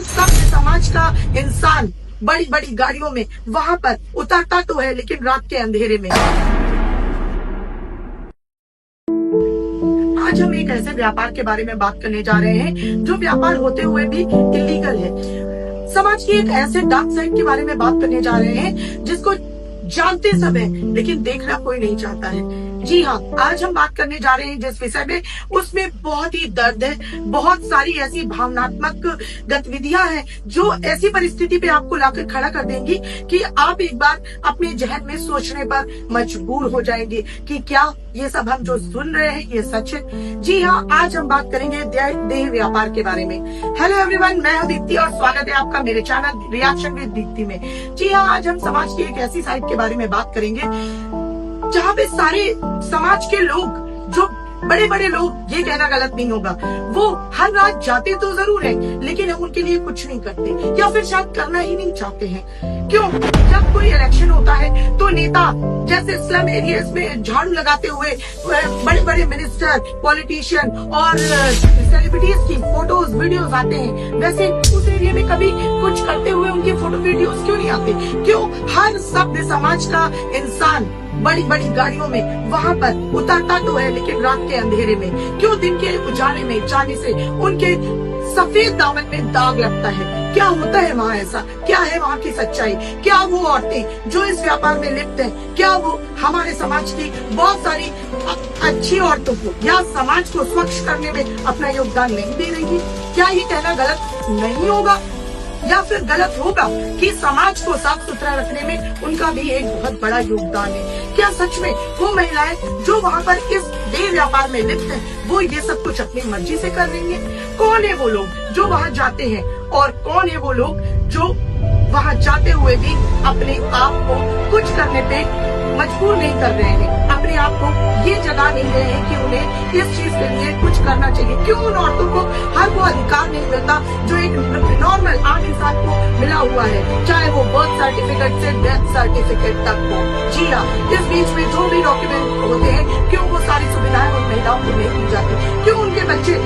सभ्य समाज का इंसान बड़ी बड़ी गाड़ियों में वहां पर उतरता तो है, लेकिन रात के अंधेरे में। आज हम एक ऐसे व्यापार के बारे में बात करने जा रहे हैं जो व्यापार होते हुए भी इलीगल है। समाज की एक ऐसे डार्क साइड के बारे में बात करने जा रहे हैं जिसको जानते सब है, लेकिन देखना कोई नहीं चाहता है। जी हाँ, आज हम बात करने जा रहे हैं जिस विषय में, उसमें बहुत ही दर्द है। बहुत सारी ऐसी भावनात्मक गतिविधियां हैं जो ऐसी परिस्थिति पे आपको लाकर खड़ा कर देंगी कि आप एक बार अपने जहन में सोचने पर मजबूर हो जाएंगे कि क्या ये सब हम जो सुन रहे हैं ये सच है। जी हाँ, आज हम बात करेंगे देह व्यापार के बारे में। हेलो एवरीवन, मैं हूं दीप्ति और स्वागत है आपका मेरे चैनल रिएक्शन विद दीप्ति में। जी हाँ, आज हम समाज की एक ऐसी साइड के बारे में बात करेंगे जहाँ पे सारे समाज के लोग, जो बड़े बड़े लोग, ये कहना गलत नहीं होगा, वो हर रात जाते तो जरूर है, लेकिन हम उनके लिए कुछ नहीं करते या फिर शायद करना ही नहीं चाहते हैं। क्यों? जब कोई इलेक्शन होता है तो नेता जैसे स्लम एरियाज में झाड़ू लगाते हुए बड़े बड़े मिनिस्टर, पॉलिटिशियन और सेलिब्रिटीज की फोटोज वीडियोस आते हैं, वैसे उस एरिया में कभी कुछ करते हुए उनकी फोटो वीडियोस क्यों नहीं आते? क्यों? हर सभ्य समाज का इंसान बड़ी बड़ी गाड़ियों में वहां पर उतरता तो है, लेकिन रात के अंधेरे में। क्यों? दिन के उजाले में जाने से उनके सफेद दामन में दाग लगता है। क्या होता है वहाँ ऐसा? क्या है वहाँ की सच्चाई? क्या वो औरतें जो इस व्यापार में लिप्त हैं, क्या वो हमारे समाज की बहुत सारी अच्छी औरतों को या समाज को स्वच्छ करने में अपना योगदान नहीं दे रही? क्या ये कहना गलत नहीं होगा या फिर गलत होगा कि समाज को साफ सुथरा रखने में उनका भी एक बहुत बड़ा योगदान है? क्या सच में वो महिलाएं जो वहाँ पर इस देह व्यापार में लिप्त हैं, वो ये सब कुछ अपनी मर्जी से कर रही हैं? कौन है वो लोग जो वहाँ जाते हैं और कौन है वो लोग जो वहाँ जाते हुए भी अपने आप को कुछ करने पे मजबूर नहीं कर रहे हैं, अपने आप को ये जगा नहीं रहे हैं कि उन्हें इस चीज के लिए कुछ करना चाहिए? क्यों उन औरतों को हर वो अधिकार नहीं मिलता जो एक नॉर्मल आम इंसान को मिला हुआ है, चाहे वो बर्थ सर्टिफिकेट से डेथ सर्टिफिकेट तक हो? जी हाँ, इस बीच में जो भी डॉक्यूमेंट होते हैं, क्यों वो सारी सुविधाएं उन महिलाओं को नहीं दी जाती? क्यों उनके बच्चे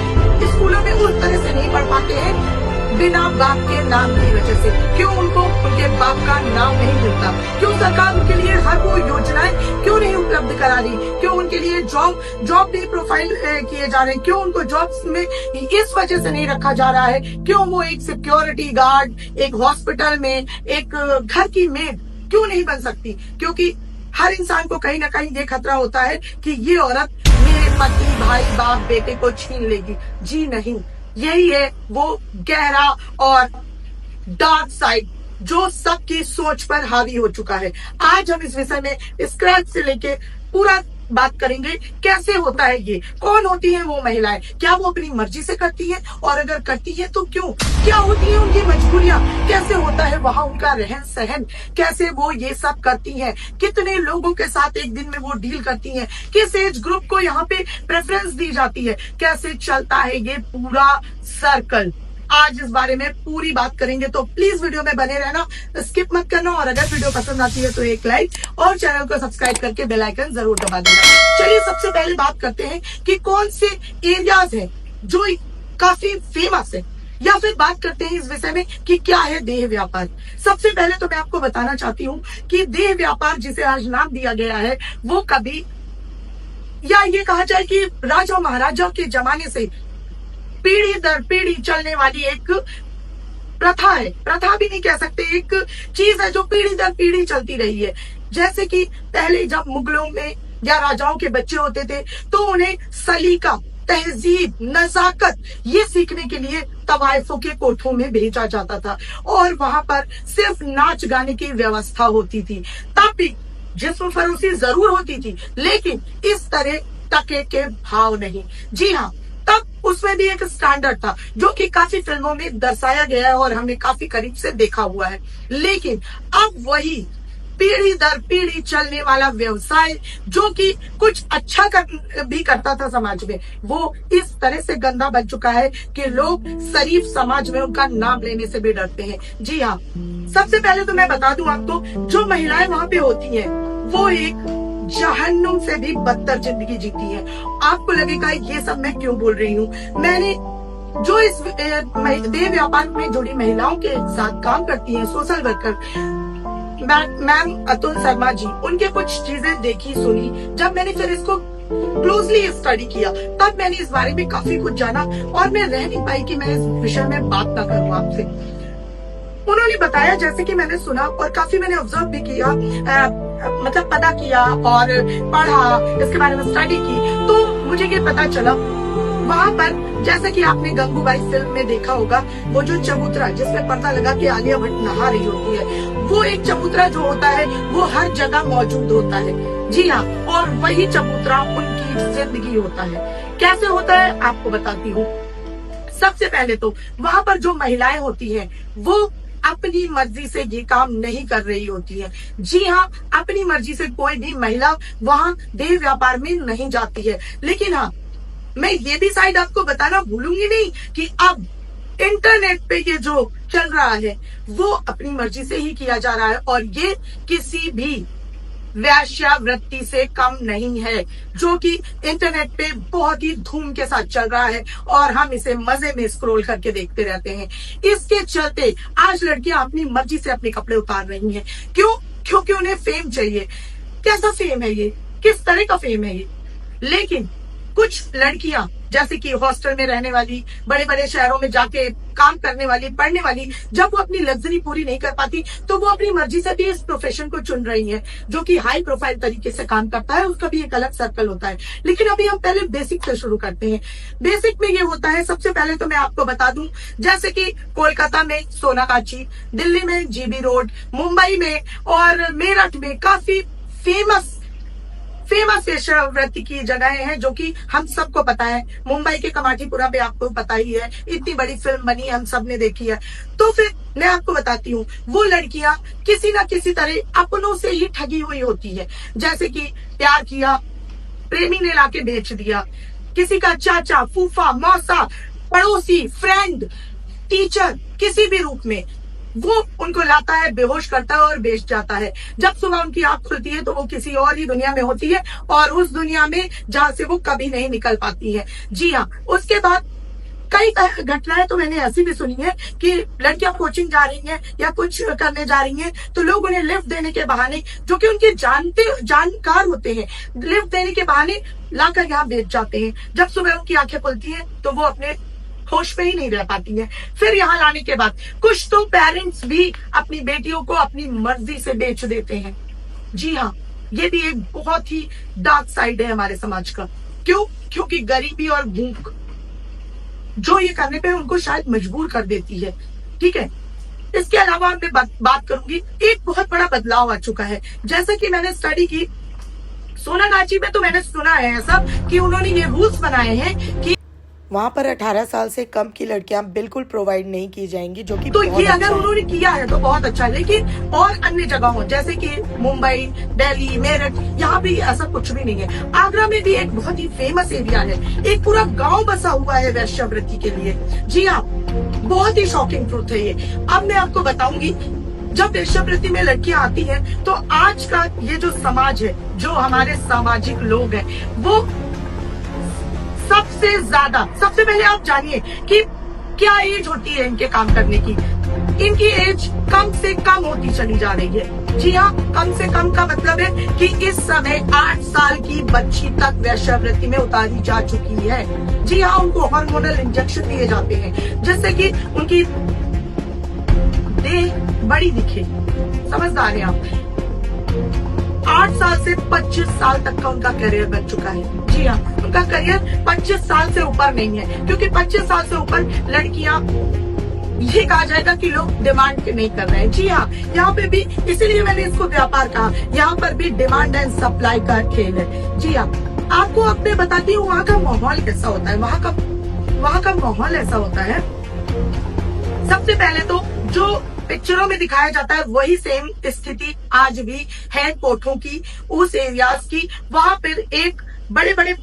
स्कूलों में उस तरह से नहीं पढ़ पाते हैं बिना बाप के नाम की वजह से? क्यों उनको उनके बाप का नाम नहीं मिलता? क्यों सरकार उनके लिए हर वो योजनाएं क्यों नहीं उपलब्ध करा रही? क्यों उनके लिए जॉब नहीं प्रोफाइल किए जा रहे? क्यों उनको जॉब्स में इस वजह से नहीं रखा जा रहा है? क्यों वो एक सिक्योरिटी गार्ड, एक हॉस्पिटल में, एक घर की मेड क्यों नहीं बन सकती? क्योंकि हर इंसान को कहीं ना कहीं ये खतरा होता है कि ये औरत मेरे पति, भाई, बाप, बेटे को छीन लेगी। जी नहीं, यही है वो गहरा और डार्क साइड जो सबकी सोच पर हावी हो चुका है। आज हम इस विषय में स्क्रैच से लेके पूरा बात करेंगे। कैसे होता है ये? कौन होती है वो महिलाएं? क्या वो अपनी मर्जी से करती है? और अगर करती है तो क्यों? क्या होती है उनकी मजबूरियां? कैसे होता है वहाँ उनका रहन सहन? कैसे वो ये सब करती हैं? कितने लोगों के साथ एक दिन में वो डील करती हैं? किस एज ग्रुप को यहाँ पे प्रेफरेंस दी जाती है? कैसे चलता है ये पूरा सर्कल? आज इस बारे में पूरी बात करेंगे, तो प्लीज वीडियो में बने रहना, स्किप मत करना। और अगर वीडियो पसंद आती है तो एक लाइक और चैनल को सब्सक्राइब करके बेल आइकन जरूर दबा देना। चलिए सबसे पहले बात करते हैं कि कौन से एरियाज हैं जो काफी फेमस है, या फिर बात करते हैं इस विषय में कि क्या है देह व्यापार। सबसे पहले तो मैं आपको बताना चाहती हूँ कि देह व्यापार जिसे आज नाम दिया गया है, वो कभी, या ये कहा जाए कि राजा महाराजा के जमाने से पीढ़ी दर पीढ़ी चलने वाली एक प्रथा है। प्रथा भी नहीं कह सकते, एक चीज है जो पीढ़ी दर पीढ़ी चलती रही है। जैसे कि पहले जब मुगलों में या राजाओं के बच्चे होते थे तो उन्हें सलीका, तहजीब, नजाकत ये सीखने के लिए तवाइफों के कोठों में भेजा जाता था, और वहां पर सिर्फ नाच गाने की व्यवस्था होती थी। तब भी जिस्म फरोशी जरूर होती थी, लेकिन इस तरह टके के भाव नहीं। जी हाँ, तब उसमें भी एक स्टैंडर्ड था जो कि काफी फिल्मों में दर्शाया गया है और हमने काफी करीब से देखा हुआ है। लेकिन अब वही पीढ़ी दर पीढ़ी चलने वाला व्यवसाय जो कि कुछ अच्छा भी करता था समाज में, वो इस तरह से गंदा बन चुका है कि लोग शरीफ समाज में उनका नाम लेने से भी डरते हैं। जी हाँ, सबसे पहले तो मैं बता दूं आपको, जो महिलाएं वहां पे होती हैं वो एक जहन्नुम से भी बदतर जिंदगी जीती है। आपको लगेगा ये सब मैं क्यों बोल रही हूँ। मैंने जो इस देह व्यापार में जुड़ी महिलाओं के साथ काम करती हैं, social worker ma'am Atul Sharma ji, उनके कुछ चीजें देखी सुनी। जब मैंने फिर इसको क्लोजली स्टडी किया, तब मैंने इस बारे में काफी कुछ जाना और मैं रह नहीं पाई कि मैं इस विषय में बात ना करूं आपसे। उन्होंने बताया, जैसे कि मैंने सुना और काफी मैंने ऑब्जर्व भी किया, मतलब पता किया और पढ़ा, इसके बारे में स्टडी की, तो मुझे ये पता चला वहां पर, जैसे कि आपने गंगूबाई फिल्म में देखा होगा, वो जो चबूतरा जिसमें पर्दा लगा के आलिया भट्ट नहा रही होती है, वो एक चबूतरा जो होता है वो हर जगह मौजूद होता है। जी हाँ, और वही चबूतरा उनकी जिंदगी होता है। कैसे होता है आपको बताती हूँ। सबसे पहले तो वहां पर जो महिलाएं होती हैं वो अपनी मर्जी से ये काम नहीं कर रही होती है। जी हाँ, अपनी मर्जी से कोई भी महिला वहां देह व्यापार में नहीं जाती है। लेकिन हाँ, मैं ये भी साइड आपको बताना भूलूंगी नहीं कि अब इंटरनेट पे ये जो चल रहा है वो अपनी मर्जी से ही किया जा रहा है और ये किसी भी वेश्यावृत्ति से कम नहीं है, जो कि इंटरनेट पे बहुत ही धूम के साथ चल रहा है और हम इसे मजे में स्क्रॉल करके देखते रहते हैं। इसके चलते आज लड़कियां अपनी मर्जी से अपने कपड़े उतार रही हैं। क्यों? क्योंकि उन्हें फेम चाहिए। कैसा फेम है ये? किस तरह का फेम है ये? लेकिन कुछ लड़कियां, जैसे कि हॉस्टल में रहने वाली, बड़े बड़े शहरों में जाके काम करने वाली, पढ़ने वाली, जब वो अपनी लग्जरी पूरी नहीं कर पाती तो वो अपनी मर्जी से भी इस प्रोफेशन को चुन रही है, जो कि हाई प्रोफाइल तरीके से काम करता है। उसका भी एक अलग सर्कल होता है। लेकिन अभी हम पहले बेसिक से शुरू करते हैं। बेसिक में ये होता है, सबसे पहले तो मैं आपको बता दूं, जैसे कि कोलकाता में सोनागाछी, दिल्ली में जीबी रोड, मुंबई में और मेरठ में काफी फेमस वेश्यावृत्ति की जगहें हैं, जो कि हम सबको पता है। मुंबई के कमाठीपुरा पे आपको पता ही है, इतनी बड़ी फिल्म बनी, हम सब ने देखी है। तो फिर मैं आपको बताती हूँ, वो लड़कियां किसी ना किसी तरह अपनों से ही ठगी हुई होती है। जैसे कि प्यार किया, प्रेमी ने लाके बेच दिया, किसी का चाचा, फूफा, मौसा, पड़ोसी, फ्रेंड, टीचर, किसी भी रूप में वो उनको लाता है, बेहोश करता है और बेच जाता है। जब सुबह उनकी आंख खुलती है तो वो किसी और ही दुनिया में होती है और उस दुनिया में जहां से वो कभी नहीं निकल पाती है। जी हाँ, उसके बाद कई घटनाएं तो मैंने ऐसी भी सुनी है कि लड़कियां कोचिंग जा रही हैं या कुछ करने जा रही हैं, तो लोग उन्हें लिफ्ट देने के बहाने, जो कि उनके जानकार होते हैं, लिफ्ट देने के बहाने लाकर यहाँ बेच जाते हैं। जब सुबह उनकी आंखें खुलती है तो वो अपने होश में ही नहीं रह पाती है। फिर यहाँ लाने के बाद कुछ तो पेरेंट्स भी अपनी बेटियों को अपनी मर्जी से बेच देते हैं। जी हाँ, ये भी एक बहुत ही डार्क साइड है हमारे समाज का। क्यों? क्योंकि गरीबी और भूख जो ये करने पे उनको शायद मजबूर कर देती है। ठीक है, इसके अलावा मैं बात करूंगी, एक बहुत बड़ा बदलाव आ चुका है। जैसा कि मैंने स्टडी की सोनागाछी में, तो मैंने सुना है ऐसा कि उन्होंने ये रूल्स बनाए हैं कि वहाँ पर 18 साल से कम की लड़कियां बिल्कुल प्रोवाइड नहीं की जाएंगी, जो कि तो ये अगर उन्होंने किया है तो बहुत अच्छा है। लेकिन और अन्य जगहों जैसे कि मुंबई, दिल्ली, मेरठ, यहाँ भी ऐसा कुछ भी नहीं है। आगरा में भी एक बहुत ही फेमस एरिया है, एक पूरा गांव बसा हुआ है वेश्यावृत्ति के लिए। जी हाँ, बहुत ही शॉकिंग ट्रूथ है ये। अब मैं आपको बताऊंगी, जब वेश्यावृत्ति में लड़कियां आती हैं तो आज का ये जो समाज है, जो हमारे सामाजिक लोग हैं, वो सबसे पहले आप जानिए कि क्या एज होती है इनके काम करने की। इनकी एज कम से कम होती चली जा रही है। जी हाँ, कम से कम का मतलब है कि इस समय 8 साल की बच्ची तक वेश्यावृत्ति में उतारी जा चुकी है। जी हाँ, उनको हार्मोनल इंजेक्शन दिए जाते हैं जिससे कि उनकी देह बड़ी दिखे। समझदार हैं आप? 8 साल से 25 साल तक का उनका करियर बन चुका है। जी हाँ, उनका करियर 25 साल से ऊपर नहीं है, क्योंकि 25 साल से ऊपर लड़कियां, ये कहा जाएगा कि लोग डिमांड नहीं कर रहे हैं। जी हाँ, यहाँ पे भी, इसीलिए मैंने इसको व्यापार कहा, यहाँ पर भी डिमांड एंड सप्लाई का खेल है। जी हाँ, आपको अब मैं बताती हूँ वहाँ का माहौल कैसा होता है। वहाँ का माहौल ऐसा होता है, सबसे पहले तो जो पिक्चरों में दिखाया जाता है वही सेम स्थिति आज भी है कोठों की, उस एरियाज की। वहां पर एक बड़े बड़े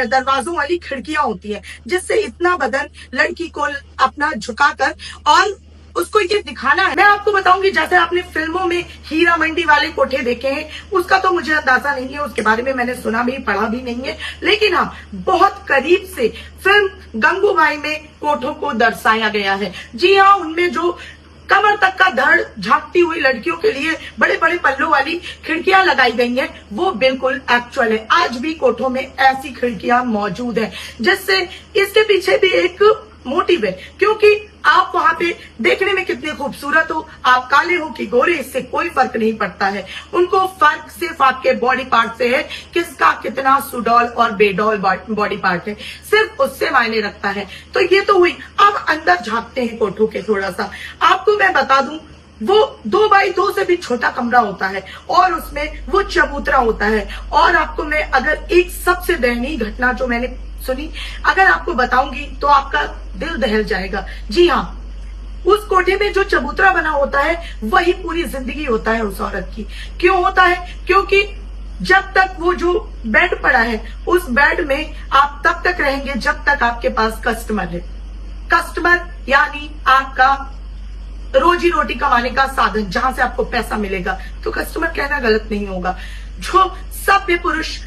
दरवाजों वाली खिड़कियां होती है, जिससे इतना बदन लड़की को अपना झुकाकर और उसको ये दिखाना है। मैं आपको बताऊंगी, जैसे आपने फिल्मों में हीरा मंडी वाले कोठे देखे हैं, उसका तो मुझे अंदाजा नहीं है, उसके बारे में मैंने सुना भी पढ़ा भी नहीं है, लेकिन हाँ बहुत करीब से फिल्म गंगूबाई में कोठों को दर्शाया गया है। जी हाँ, उनमें जो कमर तक का धड़ झांकती हुई लड़कियों के लिए बड़े बड़े पल्लों वाली खिड़कियां लगाई गई हैं, वो बिल्कुल एक्चुअल है। आज भी कोठों में ऐसी खिड़कियां मौजूद हैं, जिससे इसके पीछे भी एक मोटिव है, क्योंकि आप वहां पे देखने में कितने खूबसूरत हो, आप काले हो कि गोरे, इससे कोई फर्क नहीं पड़ता है। उनको फर्क सिर्फ आपके बॉडी पार्ट से है, किसका कितना सुडौल और बेडौल बॉडी पार्ट है, सिर्फ उससे मायने रखता है। तो ये तो हुई। अब अंदर झांकते हैं कोठों के थोड़ा सा। आपको मैं बता दूं, वो 2x2 से भी छोटा कमरा होता है और उसमें वो चबूतरा होता है। और आपको मैं अगर एक सबसे दयनीय घटना जो मैंने सुनी अगर आपको बताऊंगी तो आपका दिल दहल जाएगा। जी हाँ, उस कोठे में जो चबूतरा बना होता है वही पूरी जिंदगी होता है उस औरत की। क्यों होता है? क्योंकि जब तक वो जो बेड पड़ा है उस बेड में आप तब तक रहेंगे जब तक आपके पास कस्टमर है। कस्टमर यानी आपका रोजी रोटी कमाने का साधन, जहां से आपको पैसा मिलेगा। तो कस्टमर कहना गलत नहीं होगा। जो सभ्य पुरुष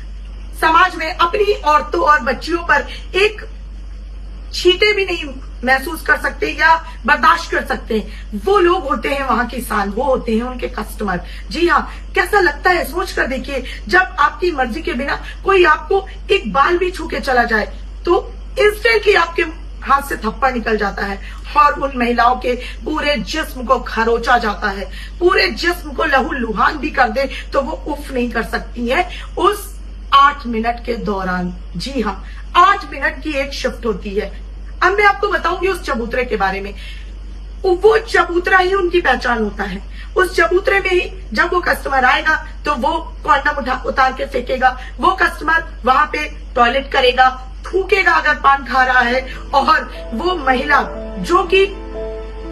समाज में अपनी औरतों और बच्चियों पर एक छींटे भी नहीं महसूस कर सकते या बर्दाश्त कर सकते, वो लोग होते हैं वहां की शान, वो होते हैं उनके कस्टमर। जी हाँ, कैसा लगता है सोच कर देखिए, जब आपकी मर्जी के बिना कोई आपको एक बाल भी छू के चला जाए तो इंस्टेंटली आपके हाथ से थप्पड़ निकल जाता है और उन महिलाओं के पूरे जिस्म को खरोचा जाता है। पूरे जिस्म को लहूलुहान भी कर दे तो वो उफ नहीं कर सकती है उस 8 मिनट के दौरान। जी हाँ, 8 मिनट की एक शिफ्ट होती है। अब मैं आपको बताऊंगी उस चबूतरे के बारे में। वो चबूतरा ही उनकी पहचान होता है। उस चबूतरे में ही जब वो कस्टमर आएगा तो वो कॉन्डम उतार के फेंकेगा। वो कस्टमर वहां पे टॉयलेट करेगा, थूकेगा अगर पान खा रहा है, और वो महिला जो कि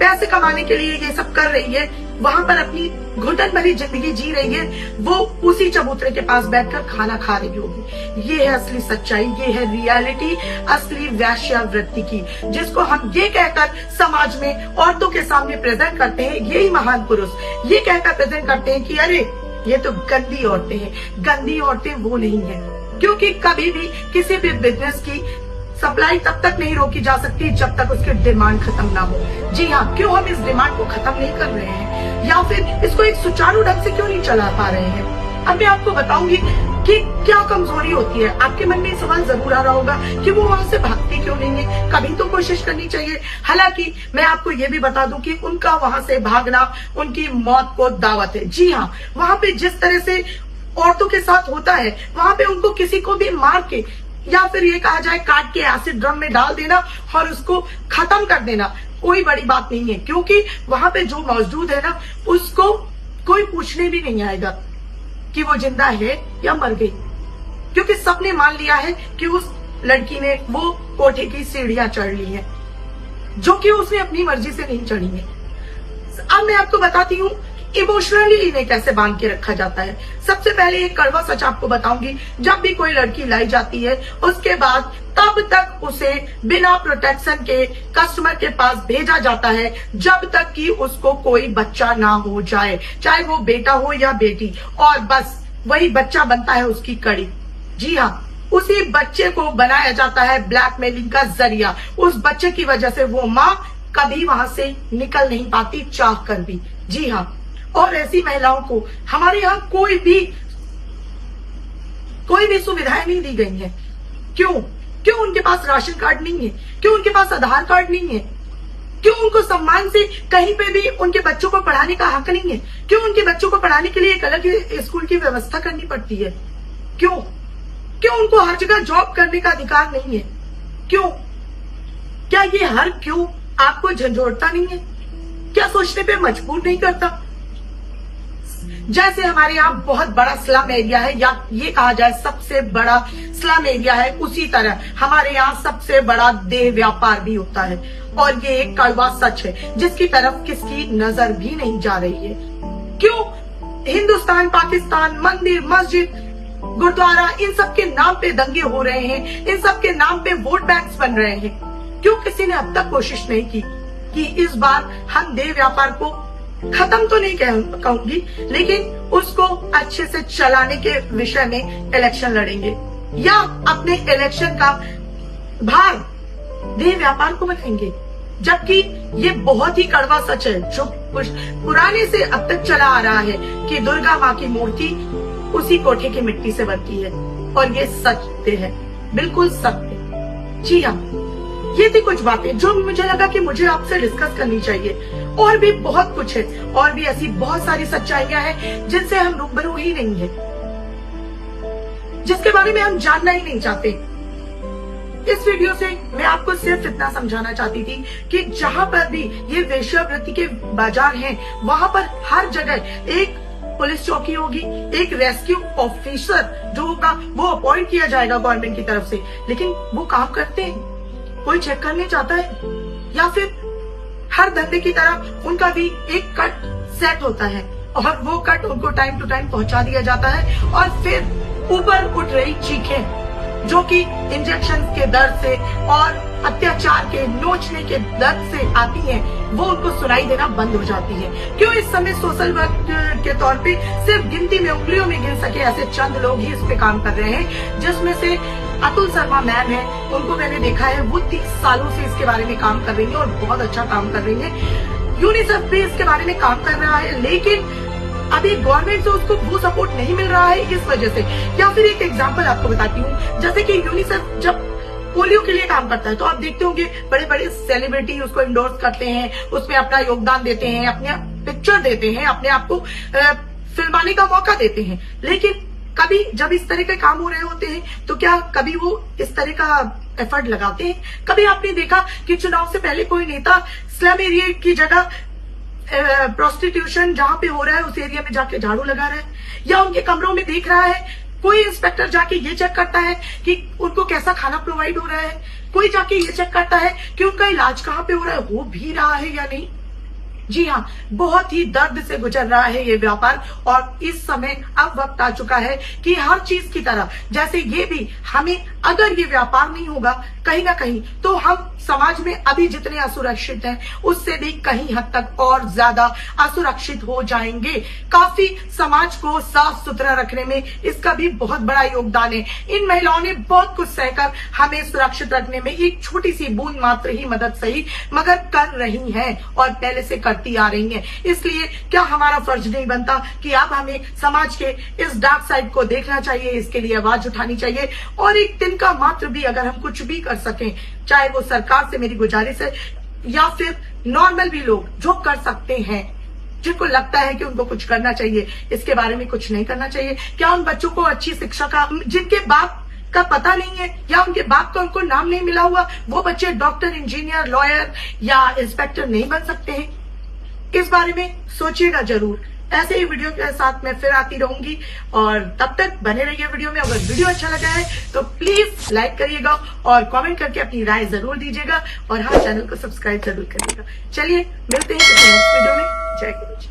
पैसे कमाने के लिए ये सब कर रही है, वहां पर अपनी घुटन भरी जिंदगी जी रही है, वो उसी चबूतरे के पास बैठकर खाना खा रही होगी। ये है असली सच्चाई, ये है रियलिटी असली वेश्यावृत्ति की, जिसको हम ये कहकर समाज में औरतों के सामने प्रेजेंट करते हैं, यही महान पुरुष ये कहकर प्रेजेंट करते हैं कि अरे ये तो गंदी औरतें हैं। गंदी औरतें वो नहीं है, क्योंकि कभी भी किसी भी बिजनेस की सप्लाई तब तक नहीं रोकी जा सकती जब तक उसकी डिमांड खत्म ना हो। जी हाँ, क्यों हम इस डिमांड को खत्म नहीं कर रहे हैं, या फिर इसको एक सुचारू ढंग से क्यों नहीं चला पा रहे हैं? अब मैं आपको बताऊंगी कि क्या कमजोरी होती है। आपके मन में सवाल जरूर आ रहा होगा कि वो वहां से भागती क्यों नहीं है, कभी तो कोशिश करनी चाहिए। हालांकि मैं आपको ये भी बता दूं कि उनका वहां से भागना उनकी मौत को दावत है। जी हाँ, वहां पे जिस तरह से औरतों के साथ होता है, वहां पे उनको किसी को भी मार के या फिर ये कहा जाए काट के एसिड ड्रम में डाल देना और उसको खत्म कर देना कोई बड़ी बात नहीं है, क्योंकि वहां पे जो मौजूद है ना, उसको कोई पूछने भी नहीं आएगा कि वो जिंदा है या मर गई, क्योंकि सबने मान लिया है कि उस लड़की ने वो कोठे की सीढ़ियां चढ़ ली है, जो कि उसने अपनी मर्जी से नहीं चढ़ी है। अब मैं आपको बताती हूँ इमोशनली इन्हें कैसे बांध के रखा जाता है। सबसे पहले एक कड़वा सच आपको बताऊंगी, जब भी कोई लड़की लाई जाती है उसके बाद तब तक उसे बिना प्रोटेक्शन के कस्टमर के पास भेजा जाता है जब तक कि उसको कोई बच्चा ना हो जाए, चाहे वो बेटा हो या बेटी, और बस वही बच्चा बनता है उसकी कड़ी। जी हाँ, उसी बच्चे को बनाया जाता है ब्लैकमेलिंग का जरिया। उस बच्चे की वजह से वो माँ कभी वहां से निकल नहीं पाती चाह कर भी। जी हाँ, और ऐसी महिलाओं को हमारे यहाँ कोई भी सुविधाएं नहीं दी गई है। क्यों उनके पास राशन कार्ड नहीं है? क्यों उनके पास आधार कार्ड नहीं है? क्यों उनको सम्मान से कहीं पे भी उनके बच्चों को पढ़ाने का हक नहीं है? क्यों उनके बच्चों को पढ़ाने के लिए एक अलग स्कूल की व्यवस्था करनी पड़ती है? क्यों उनको हर जगह जॉब करने का अधिकार नहीं है? क्या ये हर क्यों आपको झंझोड़ता नहीं है? क्या सोचने पे मजबूर नहीं करता? जैसे हमारे यहाँ बहुत बड़ा स्लम एरिया है, या ये कहा जाए सबसे बड़ा स्लम एरिया है, उसी तरह हमारे यहाँ सबसे बड़ा देह व्यापार भी होता है। और ये एक कड़वा सच है जिसकी तरफ किसकी नजर भी नहीं जा रही है। क्यों हिंदुस्तान, पाकिस्तान, मंदिर, मस्जिद, गुरुद्वारा, इन सब के नाम पे दंगे हो रहे हैं, इन सब के नाम पे वोट बैंक्स बन रहे हैं? क्यों किसी ने अब तक कोशिश नहीं की कि इस बार हम देह व्यापार को खत्म तो नहीं कहूंगी, लेकिन उसको अच्छे से चलाने के विषय में इलेक्शन लड़ेंगे या अपने इलेक्शन का भार देह व्यापार को बनाएंगे। जबकि ये बहुत ही कड़वा सच है जो पुराने से अब तक चला आ रहा है कि दुर्गा माँ की मूर्ति उसी कोठे की मिट्टी से बनती है, और ये सत्य है, बिल्कुल सत्य। जी हाँ, ये थी कुछ बातें जो मुझे लगा कि मुझे आपसे डिस्कस करनी चाहिए। और भी बहुत कुछ है, और भी ऐसी बहुत सारी सच्चाइयां हैं जिनसे हम रूबरू ही नहीं है, जिसके बारे में हम जानना ही नहीं चाहते। इस वीडियो से मैं आपको सिर्फ इतना समझाना चाहती थी कि जहां पर भी ये वेश्यावृत्ति के बाजार हैं, वहां पर हर जगह एक पुलिस चौकी होगी, एक रेस्क्यू ऑफिसर जो होगा वो अपॉइंट किया जाएगा गवर्नमेंट की तरफ से। लेकिन वो काम करते हैं? कोई चेक करने चाहता है? या फिर हर धंधे की तरह उनका भी एक कट सेट होता है और वो कट उनको टाइम टू टाइम पहुंचा दिया जाता है, और फिर ऊपर उठ रही चीखें जो कि इंजेक्शन के दर्द से और अत्याचार के नोचने के दर्द से आती हैं, वो उनको सुनाई देना बंद हो जाती है। क्यों इस समय सोशल वर्क के तौर पे सिर्फ गिनती में, उंगलियों में गिन सके ऐसे चंद लोग ही इस पे काम कर रहे हैं, जिसमें से अतुल शर्मा मैम है, उनको मैंने देखा है, वो 30 सालों से इसके बारे में काम कर रही है और बहुत अच्छा काम कर रही है। यूनिसेफ भी इसके बारे में काम कर रहा है, लेकिन अभी गवर्नमेंट से उसको वो सपोर्ट नहीं मिल रहा है इस वजह से। या फिर एक एग्जांपल आपको बताती हूँ, जैसे कि यूनिसेफ जब पोलियो के लिए काम करता है तो आप देखते होंगे बड़े बड़े सेलिब्रिटी उसको इंडोर्स करते हैं, उसमें अपना योगदान देते हैं, अपने पिक्चर देते हैं, अपने आप को फिल्माने का मौका देते हैं। लेकिन कभी जब इस तरह के काम हो रहे होते हैं तो क्या कभी वो इस तरह का एफर्ट लगाते हैं? कभी आपने देखा कि चुनाव से पहले कोई नेता स्लम एरिया की जगह प्रोस्टिट्यूशन जहां पे हो रहा है उस एरिया में जाके झाड़ू लगा रहा है, या उनके कमरों में देख रहा है? कोई इंस्पेक्टर जाके ये चेक करता है कि उनको कैसा खाना प्रोवाइड हो रहा है? कोई जाके ये चेक करता है कि उनका इलाज कहाँ पे हो रहा है, हो भी रहा है या नहीं? जी हाँ, बहुत ही दर्द से गुजर रहा है ये व्यापार, और इस समय अब वक्त आ चुका है कि हर चीज की तरह जैसे ये भी हमें, अगर ये व्यापार नहीं होगा कहीं ना कहीं, तो हम समाज में अभी जितने असुरक्षित हैं उससे भी कहीं हद तक और ज्यादा असुरक्षित हो जाएंगे। काफी समाज को साफ सुथरा रखने में इसका भी बहुत बड़ा योगदान है। इन महिलाओं ने बहुत कुछ सहकर हमें सुरक्षित रखने में एक छोटी सी बूंद मात्र ही मदद सही मगर कर रही हैं, और पहले से करती आ रही हैं। इसलिए क्या हमारा फर्ज नहीं बनता कि अब हमें समाज के इस डार्क साइड को देखना चाहिए, इसके लिए आवाज उठानी चाहिए, और एक दिन का मात्र भी अगर हम कुछ भी कर सकें, चाहे वो सरकार से मेरी गुजारिश है या फिर नॉर्मल भी लोग जो कर सकते हैं, जिनको लगता है कि उनको कुछ करना चाहिए, इसके बारे में कुछ नहीं करना चाहिए। क्या उन बच्चों को अच्छी शिक्षा का, जिनके बाप का पता नहीं है या उनके बाप का उनको नाम नहीं मिला हुआ, वो बच्चे डॉक्टर, इंजीनियर, लॉयर या इंस्पेक्टर नहीं बन सकते हैं? इस बारे में सोचिएगा जरूर। ऐसे ही वीडियो के साथ मैं फिर आती रहूंगी, और तब तक बने रहिए वीडियो में। अगर वीडियो अच्छा लगा है तो प्लीज लाइक करिएगा और कमेंट करके अपनी राय जरूर दीजिएगा, और हाँ, चैनल को सब्सक्राइब जरूर करिएगा। चलिए मिलते हैं नेक्स्ट वीडियो में। जय गुरु जी।